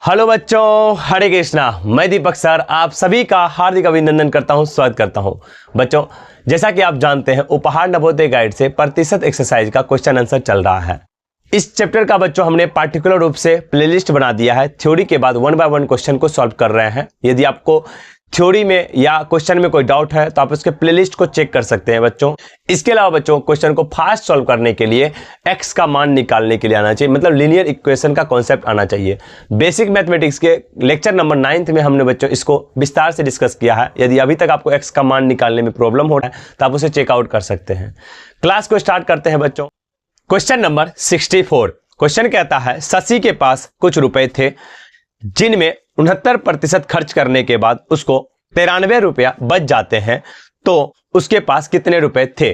Hello बच्चों, हरे कृष्णा। मैं दीपक sir आप सभी का हार्दिक अभिनंदन करता हूं, स्वागत करता हूं। बच्चों, जैसा कि आप जानते हैं, उपहार नवोदय गाइड से प्रतिशत एक्सरसाइज का क्वेश्चन आंसर चल रहा है। इस चैप्टर का बच्चों हमने पार्टिकुलर रूप से प्लेलिस्ट बना दिया है। थ्योरी के बाद 1 बाय 1 क्वेश्चन को सॉल्व कर रहे हैं। यदि आपको थ्योरी में या क्वेश्चन में कोई डाउट है तो आप उसके प्लेलिस्ट को चेक कर सकते हैं बच्चों। इसके अलावा बच्चों, क्वेश्चन को फास्ट सॉल्व करने के लिए एक्स का मान निकालने के लिए आना चाहिए, मतलब लीनियर इक्वेशन का कॉन्सेप्ट आना चाहिए। बेसिक मैथमेटिक्स के लेक्चर नंबर 9 में हमने बच्चों इसको विस्तार से डिस्कस किया है। यदि अभी तक आपको एक्स का मान निकालने में प्रॉब्लम हो रहा है तो आप उसे चेकआउट कर सकते हैं। क्लास को स्टार्ट करते हैं बच्चों। Question number 64। क्वेश्चन कहता है, शशि के पास कुछ रुपए थे जिनमें 69% खर्च करने के बाद उसको 93 रुपया बच जाते हैं, तो उसके पास कितने रुपए थे।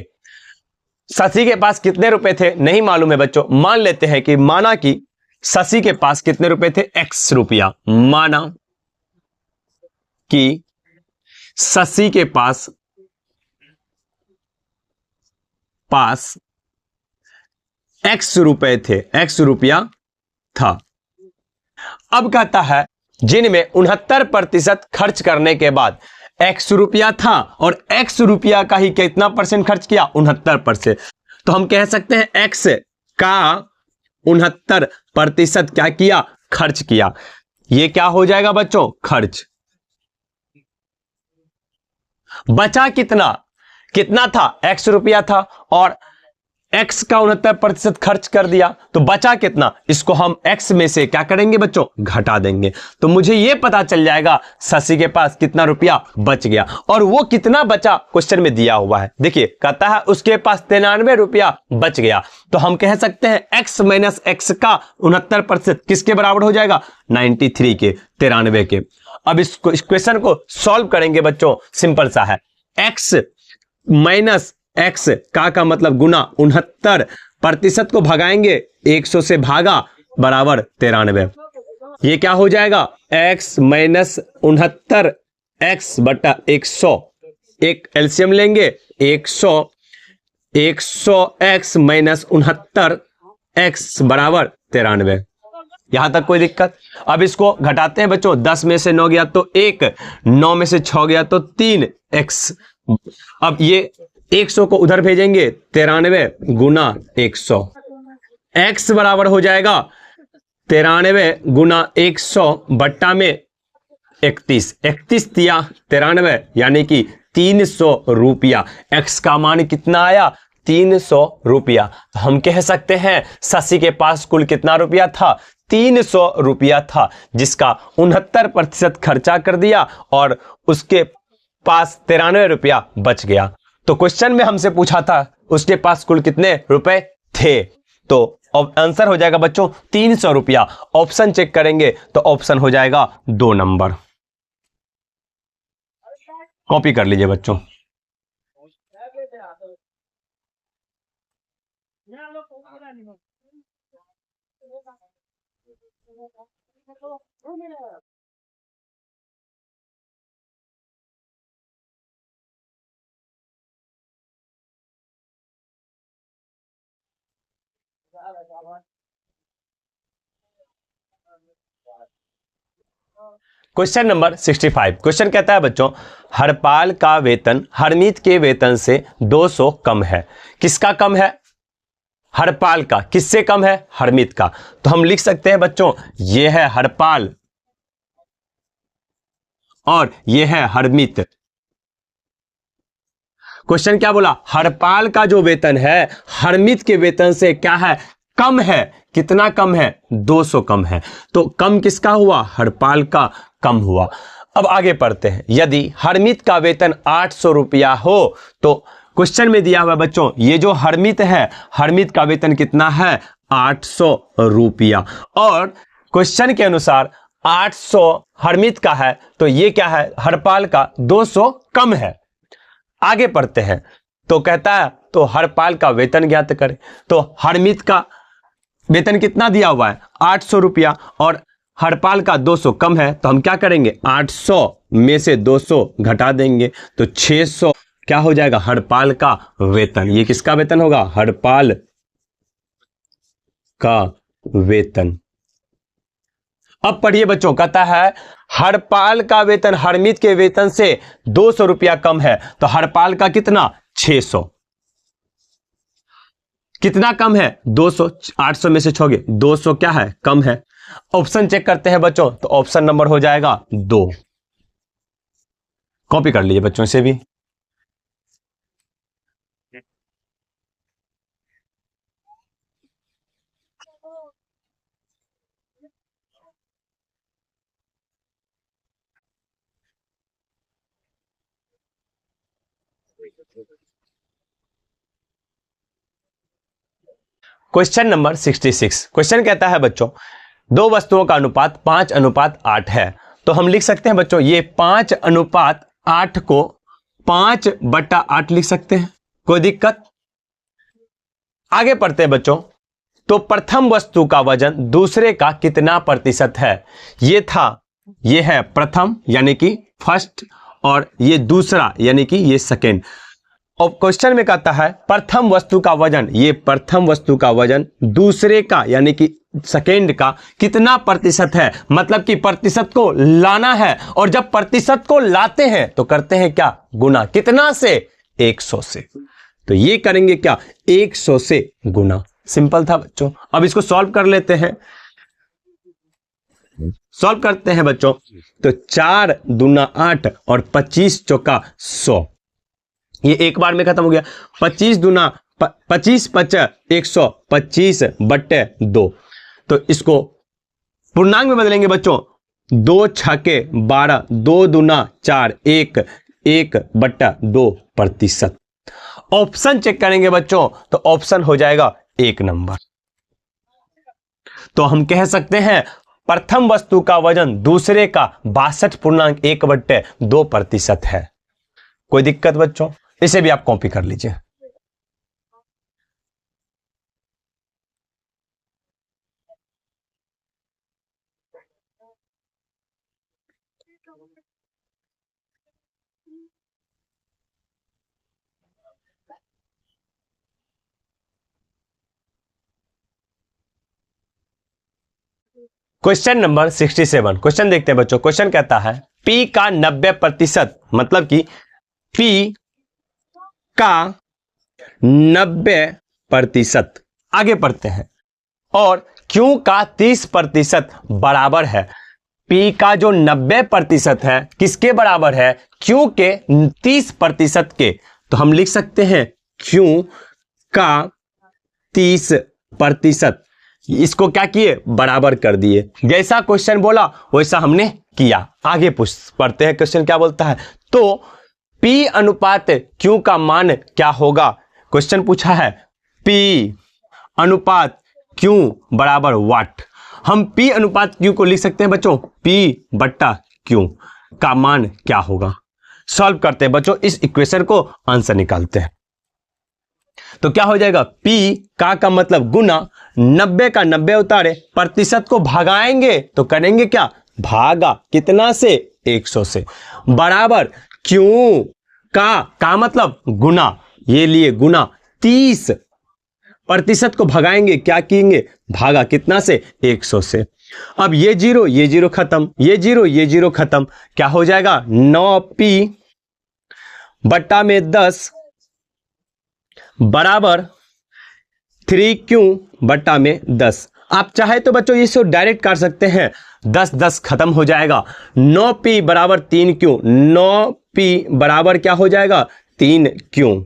शशि के पास कितने रुपए थे नहीं मालूम है बच्चों। मान लेते हैं कि माना कि शशि के पास कितने रुपए थे, x रुपया। माना कि शशि के पास x रुपए थे, x रुपया था। अब कहता है जिनमें 69% खर्च करने के बाद x रुपया था और x रुपया का ही कितना परसेंट खर्च किया, 69%। तो हम कह सकते हैं x का 69% क्या किया, खर्च किया। ये क्या हो जाएगा बच्चों, खर्च। बचा कितना था, x रुपया था और x का 69% खर्च कर दिया, तो बचा कितना, इसको हम x में से क्या करेंगे बच्चों, घटा देंगे। तो मुझे यह पता चल जाएगा शशि के पास कितना रुपया बच गया। और वो कितना बचा क्वेश्चन में दिया हुआ है। देखिए, कहता है उसके पास 93 रुपया बच गया, तो हम कह सकते हैं x माइनस x का 69% किसके बराबर हो जाएगा, 93 के, 93 के। अब इस क्वेश्चन को सॉल्व करेंगे बच्चों, सिंपल सा है। x माइनस x का मतलब गुना, 69% को भगाएंगे 100 से, भागा बराबर 93। ये क्या हो जाएगा, x माइनस 69 x बटा 100। एक एलसीएम लेंगे, 100 x माइनस 69 x बराबर 93। यहां तक कोई दिक्कत। अब इसको घटाते हैं बच्चों, 10 में से 9 गया तो 1, 9 में से 6 गया तो 3x। अब ये 100 को उधर भेजेंगे, 93 गुना 100, x बराबर हो जाएगा 93 गुना 100 बट्टा में 31, 31 दिया 93, यानी कि 300 रुपया। x का मान कितना आया, 300 रुपया। तो हम कह सकते हैं शशि के पास कुल कितना रुपया था, 300 रुपया था, जिसका 69% खर्चा कर दिया और उसके पास 93 रुपया बच गया। तो क्वेश्चन में हमसे पूछा था उसके पास कुल कितने रुपए थे, तो आंसर हो जाएगा बच्चों 300 रुपया। ऑप्शन चेक करेंगे तो ऑप्शन हो जाएगा 2 नंबर। कॉपी कर लीजिए बच्चों। Question number 65। क्वेश्चन कहता है बच्चों, हरपाल का वेतन हरमीत के वेतन से 200 कम है। किसका कम है, हरपाल का। किससे कम है, हरमीत का। तो हम लिख सकते हैं बच्चों, यह है हरपाल और यह है हरमीत। क्वेश्चन क्या बोला, हरपाल का जो वेतन है हरमीत के वेतन से क्या है, कम है। कितना कम है, 200 कम है। तो कम किसका हुआ, हरपाल का कम हुआ। अब आगे पढ़ते हैं। यदि हरमीत का वेतन 800 रुपया हो, तो क्वेश्चन में दिया हुआ बच्चों, ये जो हरमीत है, हरमीत का वेतन कितना है, 800 रुपया। और क्वेश्चन के अनुसार 800 हरमीत का है, तो ये क्या है, हरपाल का 200 कम है। आगे पढ़ते हैं। तो कहता है तो हरपाल का वेतन ज्ञात करें। तो हरमीत का वेतन कितना दिया हुआ है, 800 रुपया, और हरपाल का 200 कम है। तो हम क्या करेंगे, 800 में से 200 घटा देंगे, तो 600 क्या हो जाएगा, हरपाल का वेतन। ये किसका वेतन होगा, हरपाल का वेतन। अब पढ़िए बच्चों, कहता है हरपाल का वेतन हरमीत के वेतन से 200 रुपया कम है। तो हरपाल का कितना? 600। कितना कम है? 200। 800 में से छोगे 200 क्या है? कम है। ऑप्शन चेक करते हैं बच्चों, तो ऑप्शन नंबर हो जाएगा 2। कॉपी कर लीजिए बच्चों इसे भी। Question number 66। क्वेश्चन कहता है बच्चों, दो वस्तुओं का अनुपात 5:8 है। तो हम लिख सकते हैं बच्चों, ये 5:8 को 5/8 लिख सकते हैं, कोई दिक्कत? आगे पढ़ते हैं बच्चों। तो प्रथम वस्तु का वजन दूसरे का कितना प्रतिशत है? ये है प्रथम यानी कि फर्स्ट, और ये दूसरा यानी कि ये सेकेंड। और क्वेश्चन में कहता है प्रथम वस्तु का वजन, ये प्रथम वस्तु का वजन दूसरे का यानी कि सेकेंड का कितना प्रतिशत है? मतलब कि प्रतिशत को लाना है, और जब प्रतिशत को लाते हैं तो करते हैं क्या? गुना। कितना से? 100 से। तो ये करेंगे क्या? 100 से गुना। सिंपल था बच्चों। अब इसको सॉल्व कर लेते हैं। सॉल्व करते हैं बच्चों, तो 4 दूना 8 और 25 चौका 100, ये एक बार में खत्म हो गया। 25 दूना 25 पचा 125 बट्टे 2। तो इसको पूर्णांक में बदलेंगे बच्चों, 2 छके 12, 2 दूना 4, 1 बट्टा 2%। ऑप्शन चेक करेंगे बच्चों, तो ऑप्शन हो जाएगा 1 नंबर। तो हम कह सकते हैं प्रथम वस्तु का वजन दूसरे का 62.1/2% है। कोई दिक्कत बच्चों? इसे भी आप कॉपी कर लीजिए। Question number 67। क्वेश्चन देखते हैं बच्चों। क्वेश्चन कहता है P का 90%, मतलब कि P का 90%, आगे पढ़ते हैं, और Q का 30% बराबर है। P का जो 90% है किसके बराबर है? Q के 30% के। तो हम लिख सकते हैं Q का 30%, इसको क्या किए? बराबर कर दिए। जैसा क्वेश्चन बोला वैसा हमने किया। आगे पढ़ते हैं क्वेश्चन क्या बोलता है। तो P अनुपात Q का मान क्या होगा? क्वेश्चन पूछा है P अनुपात Q बराबर वाट। हम P अनुपात Q को लिख सकते हैं बच्चों, P/Q का मान क्या होगा? सॉल्व करते हैं बच्चों, इस इक्वेशन को आंसर निकालते हैं। तो क्या हो जाएगा? P का मतलब गुना, 90 का 90 उतारे, प्रतिशत को भगाएंगे तो करेंगे क्या? भागा। कितना से? 100 से। बराबर Q का मतलब गुना, ये लिए गुना 30, प्रतिशत को भगाएंगे क्या किएंगे? भागा। कितना से? 100 से। अब ये जीरो खत्म, ये जीरो खत्म, क्या हो जाएगा? 9P बट्टा में 10 बराबर 3Q बट्टा में 10। आप चाहे तो बच्चों इसको डायरेक्ट कर सकते हैं, 10 खत्म हो जाएगा। 9P बराबर 3Q, 9P बराबर क्या हो जाएगा? 3Q।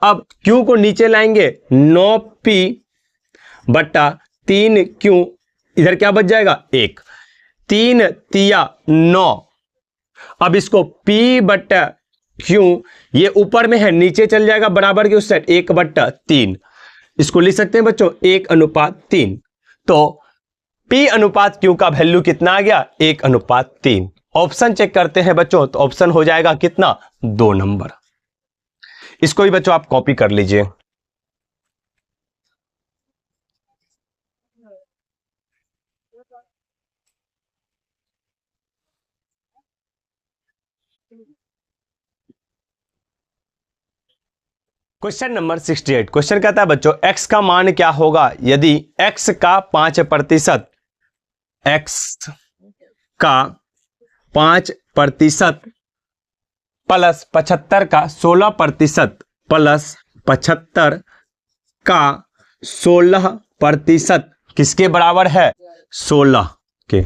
अब Q को नीचे लाएंगे, 9P बट्टा 3Q, इधर क्या बच जाएगा? 1, 3 तिया 9। अब इसको P बट्टा Q, ये ऊपर में है, नीचे चल जाएगा बराबर के उस साइड, 1/3। इसको लिख सकते हैं बच्चों 1/3। तो P अनुपात Q का वैल्यू कितना आ गया? 1/3। ऑप्शन चेक करते हैं बच्चों, तो ऑप्शन हो जाएगा कितना? 2 नंबर। इसको भी बच्चों आप कॉपी कर लीजिए। Question number 68। क्वेश्चन कहता है बच्चों x का मान क्या होगा यदि x का 5% एक्स का 5% प्लस 75 का 16% प्लस 75 का 16% किसके बराबर है? 16 के।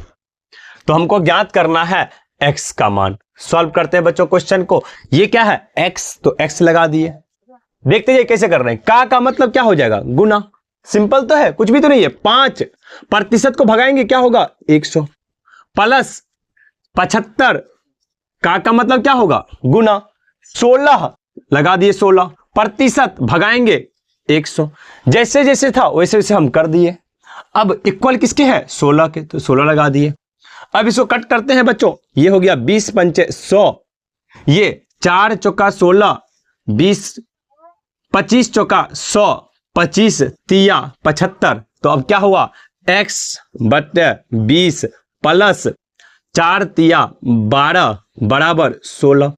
तो हमको ज्ञात करना है x का मान। सॉल्व करते हैं बच्चों क्वेश्चन को। ये क्या है? x, तो x लगा दिए। देखते हैं कैसे कर रहे हैं। का मतलब क्या हो जाएगा? गुना। सिंपल तो है, कुछ भी तो नहीं है। 5% को भगाएंगे क्या होगा? 100 प्लस 75 का मतलब क्या होगा? गुना। 16 लगा दिए, 16% भगाएंगे 100। जैसे जैसे था वैसे वैसे हम कर दिए। अब इक्वल किसके है? 16 के, तो 16 लगा दिए। अब इसको कट करते हैं बच्चों। ये हो गया 20 पंचे 100, ये 4 चौका 16, 20 25 चौका 100, 25 तिया 75। तो अब क्या हुआ? x बटे 20 प्लस 4 तिया 12 बराबर 16।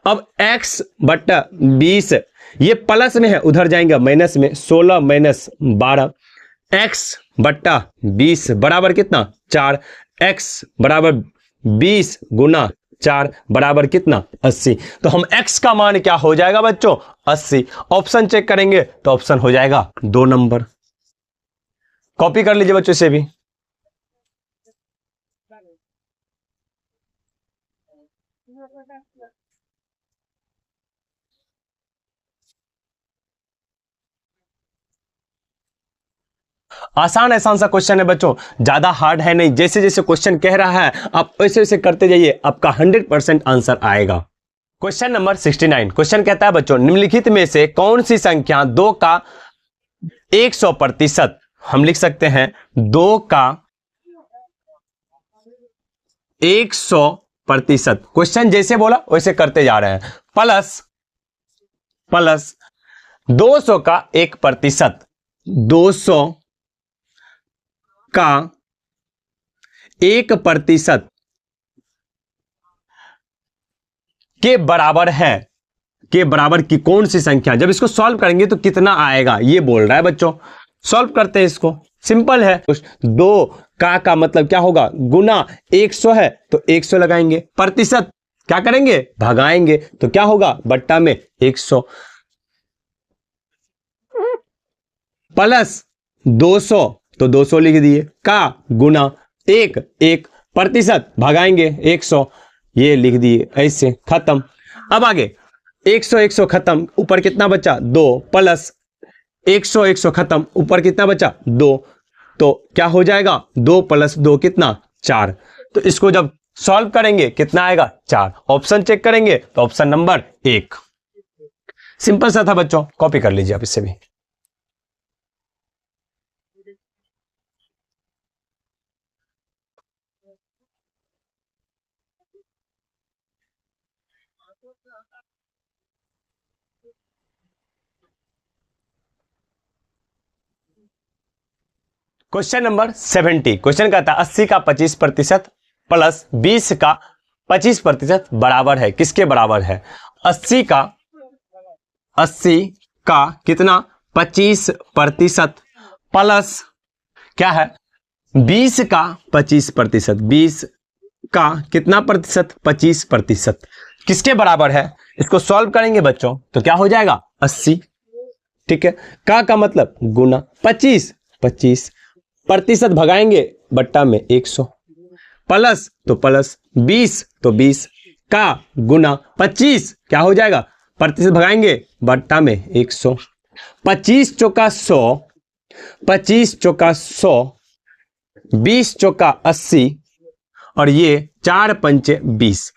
अब x बटा 20, ये प्लस में है, उधर जाएंगे माइनस में। 16 माइनस 12, x बटा 20 बराबर कितना? 4। x बराबर 20 गुना 4 बराबर कितना? 80। तो हम x का मान क्या हो जाएगा बच्चों? 80। ऑप्शन चेक करेंगे तो ऑप्शन हो जाएगा 2 नंबर। कॉपी कर लीजिए बच्चों इसे भी। आसान आसान सा क्वेश्चन है बच्चों, ज्यादा हार्ड है नहीं। जैसे जैसे क्वेश्चन कह रहा है आप वैसे वैसे करते जाइए, आपका 100% आंसर आएगा। Question number 69। क्वेश्चन कहता है बच्चों, निम्नलिखित में से कौन सी संख्या 2 का 100%, हम लिख सकते हैं 2 का 100%। क्वेश्चन जैसे बोला वैसे करते जा रहे हैं। प्लस 200 का 1%, 200 का 1% के बराबर है। के बराबर की कौन सी संख्या? जब इसको सॉल्व करेंगे तो कितना आएगा ये बोल रहा है बच्चों। सॉल्व करते हैं इसको। सिंपल है। 2 का मतलब क्या होगा? गुना 100 है तो 100 लगाएंगे। प्रतिशत क्या करेंगे? भगाएंगे। तो क्या होगा? बट्टा में 100 प्लस 200, तो 200 लिख दिए। का गुना 1% भगाएंगे 100, ये लिख दिए। ऐसे खत्म। अब आगे 100 खत्म, ऊपर कितना बचा? 2 प्लस 100 खत्म, ऊपर कितना बचा? 2। तो क्या हो जाएगा? 2 प्लस 2 कितना? 4। तो इसको जब सॉल्व करेंगे कितना आएगा? 4। ऑप्शन चेक करेंगे तो ऑप्शन नंबर 1। सिंपल सा था बच्चों, कॉपी कर लीजिए आप इससे भी। Question number 70। क्वेश्चन कहता है 80 का 25% प्लस 20 का 25% बराबर है। किसके बराबर है? 80 का कितना? 25% प्लस क्या है? 20 का 25%। 20 का कितना प्रतिशत? 25%। किसके बराबर है? इसको सॉल्व करेंगे बच्चों तो क्या हो जाएगा? 80। ठीक है। का मतलब गुना 25 प्रतिशत भगाएंगे बट्टा में 100 प्लस तो प्लस 20 तो 20 का गुना 25 क्या हो जाएगा? प्रतिशत भगाएंगे बट्टा में 100। 25 चौका 100, 25 चौका 100, 20 चौका 80 और ये 4 पंचे 20।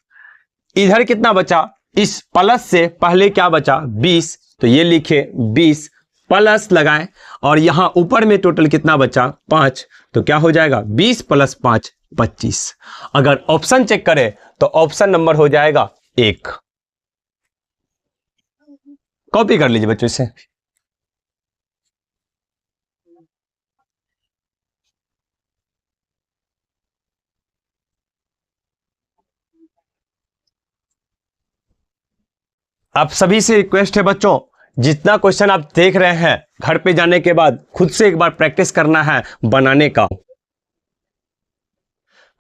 इधर कितना बचा? इस प्लस से पहले क्या बचा? 20, तो ये लिखे 20 प्लस लगाएं और यहां ऊपर में टोटल कितना बचा? 5। तो क्या हो जाएगा? 20 प्लस 5 25। अगर ऑप्शन चेक करें तो ऑप्शन नंबर हो जाएगा 1। कॉपी कर लीजिए बच्चों इसे। आप सभी से रिक्वेस्ट है बच्चों, जितना क्वेश्चन आप देख रहे हैं घर पे जाने के बाद खुद से एक बार प्रैक्टिस करना है बनाने का।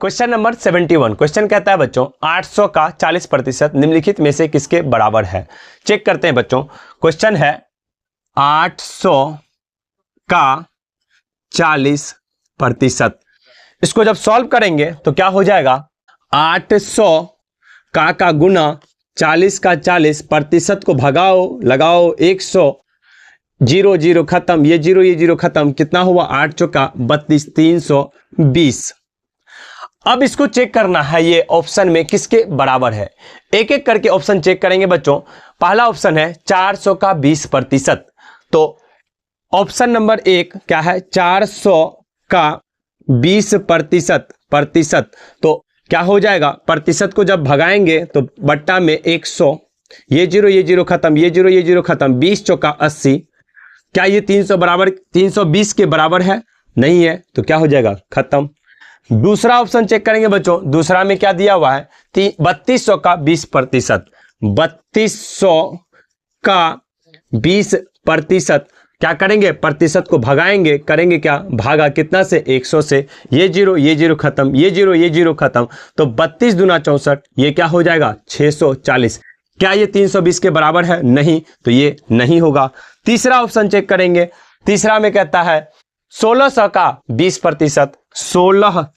क्वेश्चन नंबर 71 क्वेश्चन कहता है बच्चों 800 का 40% निम्नलिखित में से किसके बराबर है। चेक करते हैं बच्चों। क्वेश्चन है 800 का 40%। इसको जब सॉल्व करेंगे तो क्या हो जाएगा, 800 का गुना 40 का 40% को भगाओ, लगाओ 100, 0 0 खत्म, ये 0 खत्म, कितना हुआ 8 चौका 32, 320। अब इसको चेक करना है ये ऑप्शन में किसके बराबर है। एक एक करके ऑप्शन चेक करेंगे बच्चों। पहला ऑप्शन है 400 का 20%। तो ऑप्शन नंबर 1 क्या है, 400 का 20%। तो क्या हो जाएगा, प्रतिशत को जब भगाएंगे तो बट्टा में 100, ये 0 खत्म, ये 0 खत्म, 20 चौका 80। क्या ये 320 के बराबर है? नहीं है, तो क्या हो जाएगा, खत्म। दूसरा ऑप्शन चेक करेंगे बच्चों। दूसरा में क्या दिया हुआ है, 3200 का 20%। 3200 का 20%। क्या करेंगे, प्रतिशत को भगाएंगे, करेंगे क्या, भागा कितना से, 100 से। ये 0 खत्म, ये 0 खत्म, तो 32 दूना 64, ये क्या हो जाएगा 640। क्या ये 320 के बराबर है? नहीं, तो ये नहीं होगा। तीसरा ऑप्शन चेक करेंगे। तीसरा में कहता है 1600 का 20%। 1600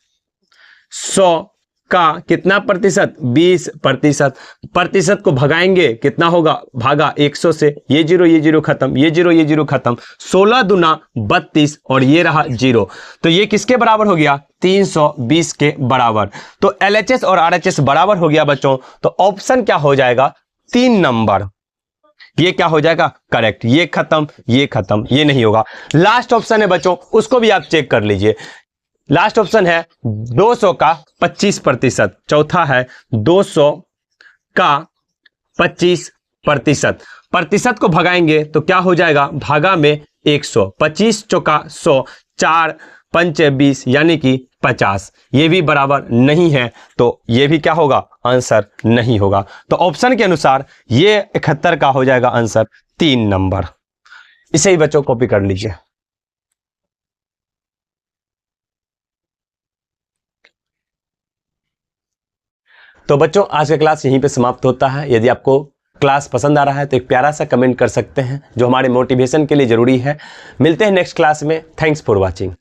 का कितना प्रतिशत, 20%। प्रतिशत को भगाएंगे, कितना होगा, भागा 100 से। ये 0 खत्म, ये 0 खत्म, 16 दूना 32 और ये रहा 0। तो ये किसके बराबर हो गया, 320 के बराबर। तो LHS और RHS बराबर हो गया बच्चों। तो ऑप्शन क्या हो जाएगा, 3 नंबर। ये क्या हो जाएगा, करेक्ट। ये खत्म, ये खत्म, ये नहीं होगा। लास्ट ऑप्शन है बच्चों, उसको भी आप चेक कर लीजिए। लास्ट ऑप्शन है 200 का 25%। चौथा है 200 का 25%। प्रतिशत को भगाएंगे तो क्या हो जाएगा, भागा में 100, 25 चौका 100, 4 पंच 20 यानी कि 50। ये भी बराबर नहीं है, तो ये भी क्या होगा, आंसर नहीं होगा। तो ऑप्शन के अनुसार ये 71 का हो जाएगा आंसर 3 नंबर। इसे ही बच्चों कॉपी कर लीजिए। तो बच्चों आज का क्लास यहीं पे समाप्त होता है। यदि आपको क्लास पसंद आ रहा है तो एक प्यारा सा कमेंट कर सकते हैं, जो हमारे मोटिवेशन के लिए जरूरी है। मिलते हैं नेक्स्ट क्लास में। Thanks for watching.